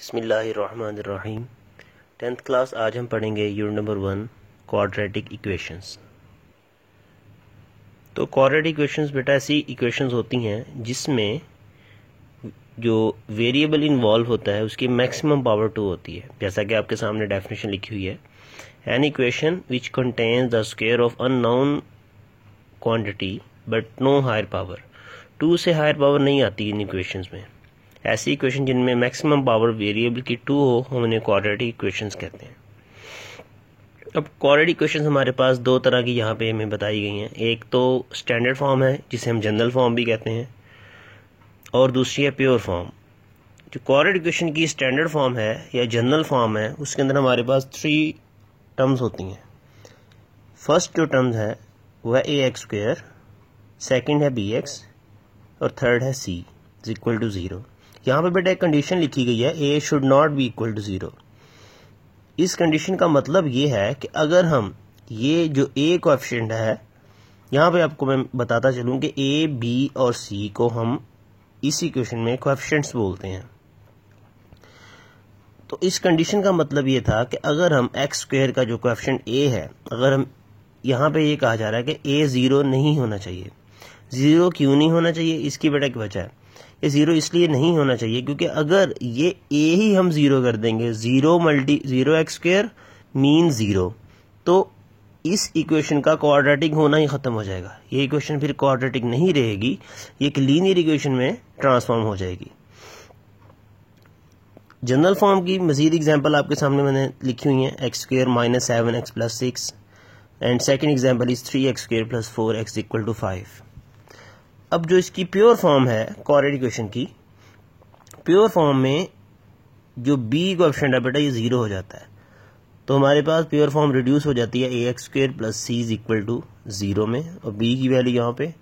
बिस्मिल्लाहिर्रहमानिर्रहीम। 10th class आज हम पढ़ेंगे यूनिट नंबर 1 क्वाड्रेटिक इक्वेशंस। तो क्वाड्रेटिक इक्वेशंस बेटा ऐसी इक्वेशंस होती हैं जिसमें जो वेरिएबल इन्वॉल्व होता है उसकी मैक्सिमम पावर 2 होती है। जैसा कि आपके सामने डेफिनेशन लिखी हुई है, an equation which contains the square of unknown quantity but no higher power. 2 से हायर पावर नहीं आती इन इक्वेशंस में। ऐसी इक्वेशन जिनमें मैक्सिमम पावर वेरिएबल की 2 हो हम उन्हें क्वाड्रेटिक इक्वेशंस कहते हैं। अब क्वाड्रेटिक इक्वेशंस हमारे पास दो तरह की यहाँ पे हमें बताई गई हैं। एक तो स्टैंडर्ड फॉर्म है जिसे हम जनरल फॉर्म भी कहते हैं, और दूसरी है प्योर फॉर्म। जो क्वाड्रेटिक इक्वेशन की स्टैंडर्ड फॉर्म है या जनरल फॉर्म है उसके अंदर हमारे पास 3 टर्म्स होती हैं। फर्स्ट जो टर्म्स है वह है ए एक्स स्क्वायर, सेकेंड है बी एक्स और थर्ड है सी इज इक्वल टू 0। यहाँ पे बेटा एक कंडीशन लिखी गई है, A should not be equal to 0। इस कंडीशन का मतलब ये है कि अगर हम ये जो ए कोएफिशिएंट है, यहाँ पे आपको मैं बताता चलूँ कि ए बी और सी को हम इस इक्वेशन में कोएफिशिएंट्स बोलते हैं। तो इस कंडीशन का मतलब ये था कि अगर हम एक्स स्क्वायर का जो कोएफिशिएंट ए है, अगर हम यहाँ पे ये कहा जा रहा है कि ए 0 नहीं होना चाहिए। 0 क्यों नहीं होना चाहिए, इसकी बेटा एक वजह है। ये 0 इसलिए नहीं होना चाहिए क्योंकि अगर ये ए ही हम 0 कर देंगे, 0 एक्स स्क्वायर मीन 0, तो इस इक्वेशन का क्वाड्रेटिक होना ही खत्म हो जाएगा। ये इक्वेशन फिर क्वाड्रेटिक नहीं रहेगी, ये एक लीनियर इक्वेशन में ट्रांसफॉर्म हो जाएगी। जनरल फॉर्म की मजीद एग्जांपल आपके सामने मैंने लिखी हुई है, X square minus 7x plus 6 and second example is 3x square plus 4x equal to 5। अब जो इसकी प्योर फॉर्म है क्वाड्रेटिक इक्वेशन की, प्योर फॉर्म में जो बी कोएफिशिएंट है बेटा ये 0 हो जाता है। तो हमारे पास प्योर फॉर्म रिड्यूस हो जाती है A X square plus C is equal to 0 में, और बी की वैल्यू यहाँ पे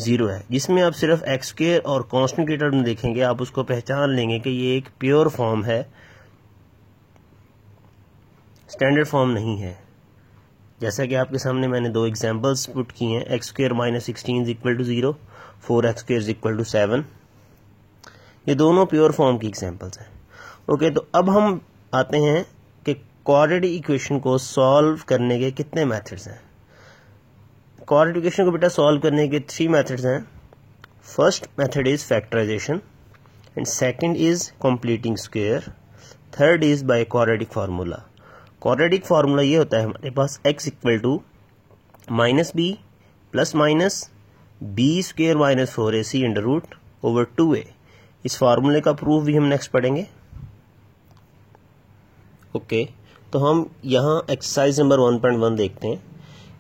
0 है, जिसमें आप सिर्फ एक्स स्क्वायर और कांस्टेंट के टर्म में देखेंगे आप उसको पहचान लेंगे कि ये एक प्योर फॉर्म है, स्टैंडर्ड फॉर्म नहीं है। जैसा कि आपके सामने मैंने 2 एग्जाम्पल्स पुट किए हैं, X square minus 16 is equal to 0, 4x square is equal to 7। ये दोनों प्योर फॉर्म की एग्जांपल्स हैं। ओके, तो अब हम आते हैं कि क्वाड्रेटिक इक्वेशन को सॉल्व करने के कितने मेथड्स हैं। क्वाड्रेटिक इक्वेशन को बेटा सॉल्व करने के 3 मेथड्स हैं। First method is factorization and second is completing square, third is by quadratic formula. Quadratic formula ये होता है हमारे पास x equal to minus B plus minus B square minus 4ac under root over 2a। इस फार्मूले का proof भी हम नेक्स्ट पढ़ेंगे। ओके, तो हम यहाँ एक्सरसाइज नंबर 1.1 देखते हैं।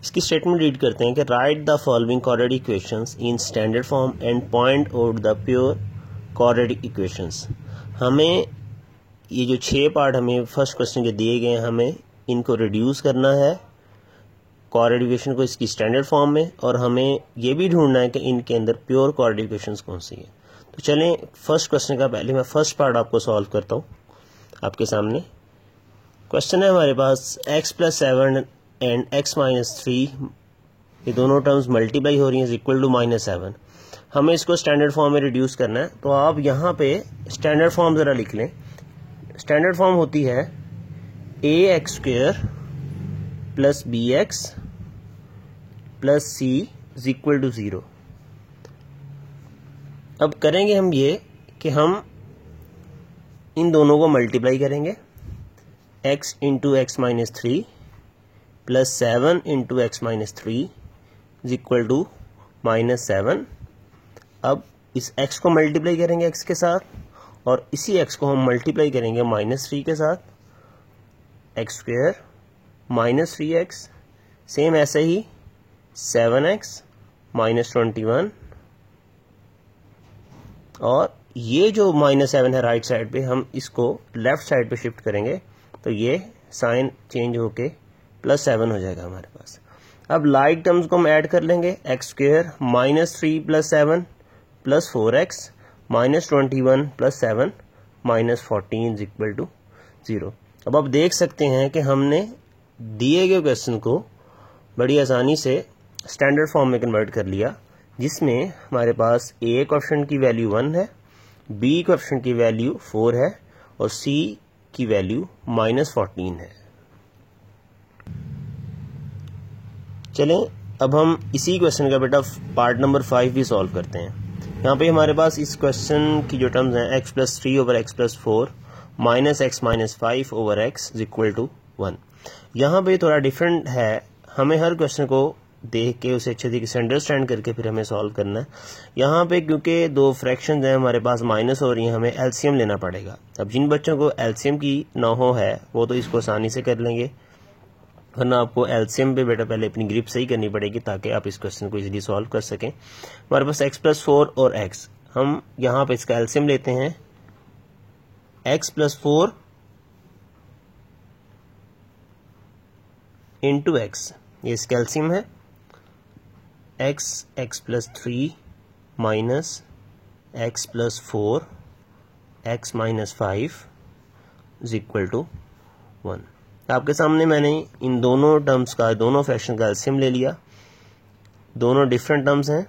इसकी स्टेटमेंट रीड करते हैं कि right the following quadratic equations in standard form and point out the pure quadratic equations. हमें ये जो 6 पार्ट हमें फर्स्ट क्वेश्चन के दिए गए हैं, हमें इनको रिड्यूस करना है क्वाड्रेटिक इक्वेशन को इसकी स्टैंडर्ड फॉर्म में, और हमें ये भी ढूंढना है कि इनके अंदर प्योर क्वाड्रेटिक इक्वेशंस कौन सी है। तो चलें फर्स्ट क्वेश्चन का पहले मैं फर्स्ट पार्ट आपको सॉल्व करता हूँ। आपके सामने क्वेश्चन है हमारे पास x plus 7 and x minus 3, ये दोनों टर्म्स मल्टीप्लाई हो रही हैं, इक्वल टू -7। हमें इसको स्टैंडर्ड फॉर्म में रिड्यूस करना है। तो आप यहाँ पे स्टैंडर्ड फॉर्म ज़रा लिख लें। स्टैंडर्ड फॉर्म होती है A X square plus B X plus C is equal to 0। अब करेंगे हम ये कि हम इन दोनों को मल्टीप्लाई करेंगे, x into X minus 3 plus 7 into X minus 3 is equal to -7। अब इस x को मल्टीप्लाई करेंगे x के साथ, और इसी x को हम मल्टीप्लाई करेंगे -3 के साथ, x square minus 3x, same ऐसे ही 7x माइनस 21, और ये जो -7 है राइट साइड पे हम इसको लेफ्ट साइड पे शिफ्ट करेंगे तो ये साइन चेंज होके +7 हो जाएगा हमारे पास। अब लाइक टर्म्स को हम ऐड कर लेंगे, X square minus 3 plus 7 plus 4x minus 21 plus 7 minus 14 is equal to 0। अब आप देख सकते हैं कि हमने दिए गए क्वेश्चन को बड़ी आसानी से स्टैंडर्ड फॉर्म में कन्वर्ट कर लिया, जिसमें हमारे पास ए कोएफिशिएंट की वैल्यू 1 है, बी कोएफिशिएंट की वैल्यू 4 है, और c की वैल्यू -14 है। चलें अब हम इसी क्वेश्चन का बेटा पार्ट नंबर 5 भी सॉल्व करते हैं। यहाँ पे हमारे पास इस क्वेश्चन की जो टर्म्स हैं x+3 over x+4 -x - 5 over x is equal to 1। यहाँ पे थोड़ा डिफरेंट है, हमें हर क्वेश्चन को देख के उसे अच्छे तरीके से अंडरस्टैंड करके फिर हमें सॉल्व करना है। यहाँ पे क्योंकि दो फ्रैक्शंस हैं हमारे पास माइनस हो रही हैं, हमें एलसीएम लेना पड़ेगा। अब जिन बच्चों को एलसीएम की ना हो है वो तो इसको आसानी से कर लेंगे, वरना आपको एलसीएम पे बेटा पहले अपनी ग्रिप सही करनी पड़ेगी ताकि आप इस क्वेश्चन को इजीली सॉल्व कर सकें। हमारे पास x+4 और x, हम यहाँ पे इसका एलसीएम लेते हैं। x+4 इंटू x, ये इसका एलसीएम है। x+3 minus x+4 x - 5 is equal to 1। आपके सामने मैंने इन दोनों टर्म्स का, दोनों फ्रैक्शन का एलसीएम ले लिया। दोनों डिफरेंट टर्म्स हैं,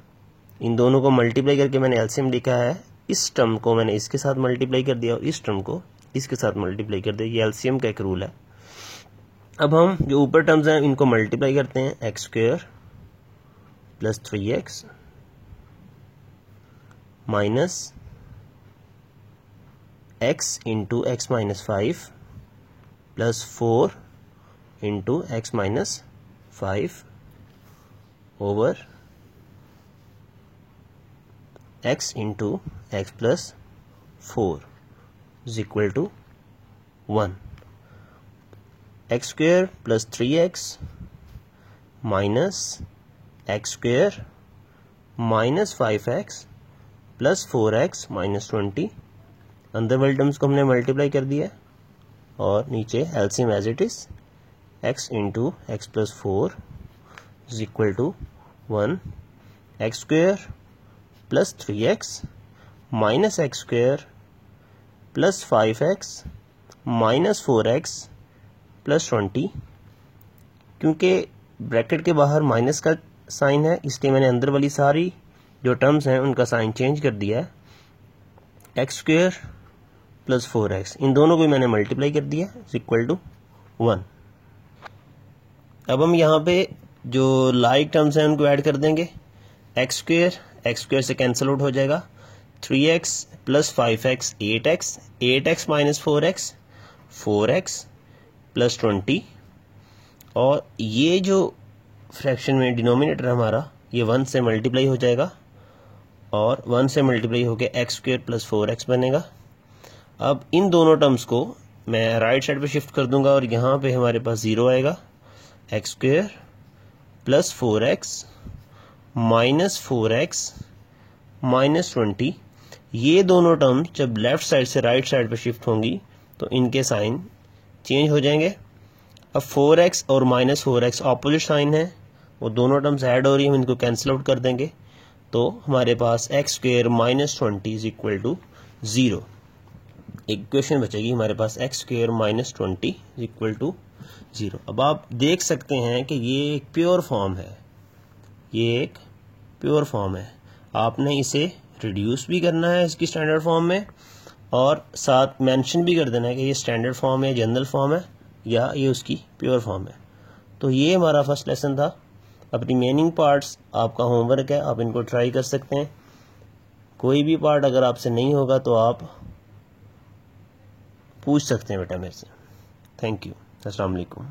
इन दोनों को मल्टीप्लाई करके मैंने एलसीएम लिखा है। इस टर्म को मैंने इसके साथ मल्टीप्लाई कर दिया और इस टर्म को इसके साथ मल्टीप्लाई कर दिया। ये एलसीएम का एक रूल है। अब हम जो ऊपर टर्म्स हैं इनको मल्टीप्लाई करते हैं। x² + 3x minus x into x - 5 plus 4 into x - 5 over x into x + 4 is equal to 1। x² + 3x minus x² - 5x plus 4x - 20, अंदर वाली टर्म्स को हमने मल्टीप्लाई कर दिया और नीचे LCM as it is. x into x + 4 is equal to 1। x² + 3x minus x² + 5x minus 4x plus 20। क्योंकि bracket के बाहर माइनस का साइन है इसलिए मैंने अंदर वाली सारी जो टर्म्स हैं उनका साइन चेंज कर दिया है। x² + 4x, इन दोनों को मैंने मल्टीप्लाई कर दिया इज इक्वल टू 1। अब हम यहाँ पे जो लाइक टर्म्स हैं उनको ऐड कर देंगे। x² से कैंसिल आउट हो जाएगा। 3x + 5x 8x, 8x - 4x 4x plus 20, और ये जो फ्रैक्शन में डिनोमिनेटर हमारा ये 1 से मल्टीप्लाई हो जाएगा और 1 से मल्टीप्लाई होकर x² + 4x बनेगा। अब इन दोनों टर्म्स को मैं राइट साइड पे शिफ्ट कर दूंगा और यहाँ पे हमारे पास 0 आएगा। x² + 4x minus 4x minus 20, ये दोनों टर्म्स जब लेफ्ट साइड से राइट साइड पे शिफ्ट होंगी तो इनके साइन चेंज हो जाएंगे। अब 4x और माइनस 4x ऑपोजिट साइन है, वो दोनों टर्म्स ऐड हो रही है, हम इनको कैंसिल आउट कर देंगे तो हमारे पास x² - 20 is equal to 0। Equation बचेगी हमारे पास x² - 20 इज इक्वल टू 0। अब आप देख सकते हैं कि ये एक प्योर फॉर्म है, ये एक प्योर फॉर्म है। आपने इसे रिड्यूस भी करना है इसकी स्टैंडर्ड फॉर्म में और साथ मेंशन भी कर देना है कि ये स्टैंडर्ड फॉर्म है, जनरल फॉर्म है या ये उसकी प्योर फॉर्म है। तो ये हमारा फर्स्ट लेसन था। अब रिमेनिंग पार्ट्स आपका होमवर्क है, आप इनको ट्राई कर सकते हैं। कोई भी पार्ट अगर आपसे नहीं होगा तो आप पूछ सकते हैं बेटा मेरे से। Thank you. अस्सलाम वालेकुम।